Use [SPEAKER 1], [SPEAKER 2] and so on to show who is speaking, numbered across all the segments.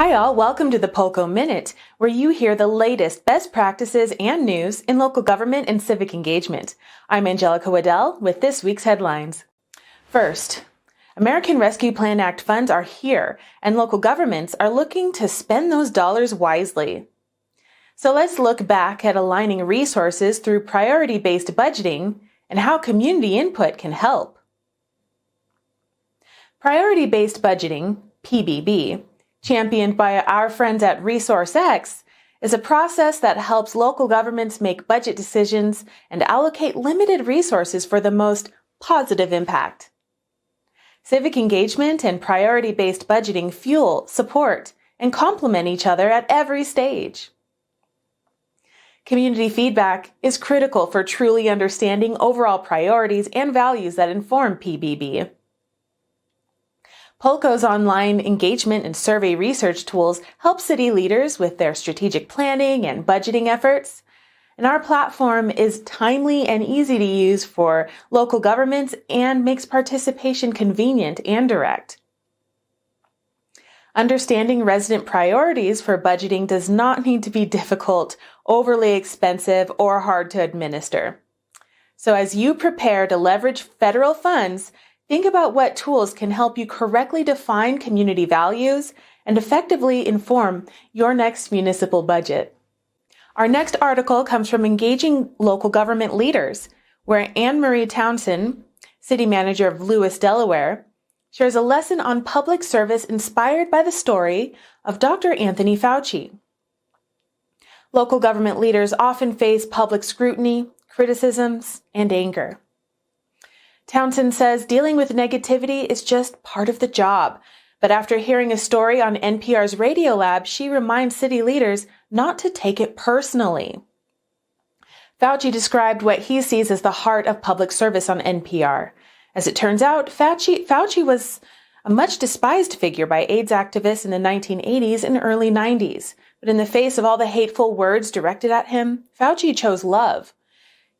[SPEAKER 1] Hi all, welcome to the Polco Minute, where you hear the latest best practices and news in local government and civic engagement. I'm Angelica Waddell with this week's headlines. First, American Rescue Plan Act funds are here, and local governments are looking to spend those dollars wisely. So let's look back at aligning resources through priority-based budgeting and how community input can help. Priority-based budgeting, PBB, championed by our friends at ResourceX, is a process that helps local governments make budget decisions and allocate limited resources for the most positive impact. Civic engagement and priority-based budgeting fuel, support, and complement each other at every stage. Community feedback is critical for truly understanding overall priorities and values that inform PBB. Polco's online engagement and survey research tools help city leaders with their strategic planning and budgeting efforts. And our platform is timely and easy to use for local governments and makes participation convenient and direct. Understanding resident priorities for budgeting does not need to be difficult, overly expensive, or hard to administer. So as you prepare to leverage federal funds, think about what tools can help you correctly define community values and effectively inform your next municipal budget. Our next article comes from Engaging Local Government Leaders, where Anne Marie Townsend, City Manager of Lewis, Delaware, shares a lesson on public service inspired by the story of Dr. Anthony Fauci. Local government leaders often face public scrutiny, criticisms, and anger. Townsend says dealing with negativity is just part of the job, but after hearing a story on NPR's Radio Lab, she reminds city leaders not to take it personally. Fauci described what he sees as the heart of public service on NPR. As it turns out, Fauci was a much despised figure by AIDS activists in the 1980s and early 90s, but in the face of all the hateful words directed at him, Fauci chose love.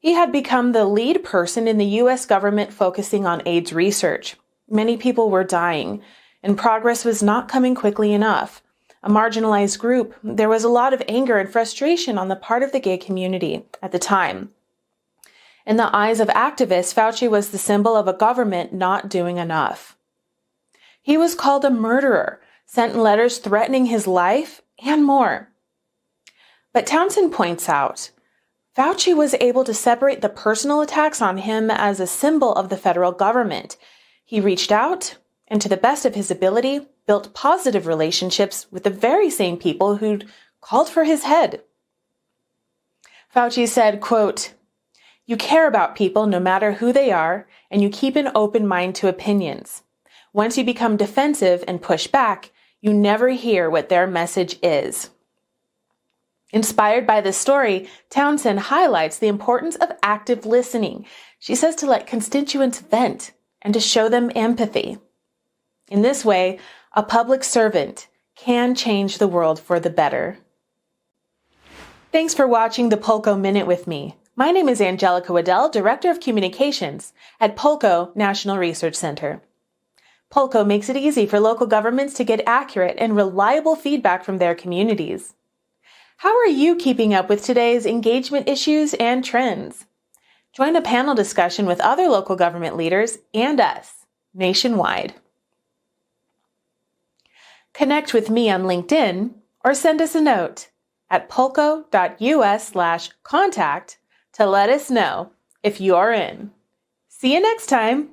[SPEAKER 1] He had become the lead person in the U.S. government focusing on AIDS research. Many people were dying, and progress was not coming quickly enough. A marginalized group, there was a lot of anger and frustration on the part of the gay community at the time. In the eyes of activists, Fauci was the symbol of a government not doing enough. He was called a murderer, sent letters threatening his life, and more. But Townsend points out, Fauci was able to separate the personal attacks on him as a symbol of the federal government. He reached out and, to the best of his ability, built positive relationships with the very same people who'd called for his head. Fauci said, quote, "You care about people no matter who they are, and you keep an open mind to opinions. Once you become defensive and push back, you never hear what their message is." Inspired by this story, Townsend highlights the importance of active listening. She says to let constituents vent and to show them empathy. In this way, a public servant can change the world for the better. Thanks for watching the Polco Minute with me. My name is Angelica Waddell, Director of Communications at Polco National Research Center. Polco makes it easy for local governments to get accurate and reliable feedback from their communities. How are you keeping up with today's engagement issues and trends? Join a panel discussion with other local government leaders and us nationwide. Connect with me on LinkedIn or send us a note at polco.us/contact to let us know if you are in. See you next time.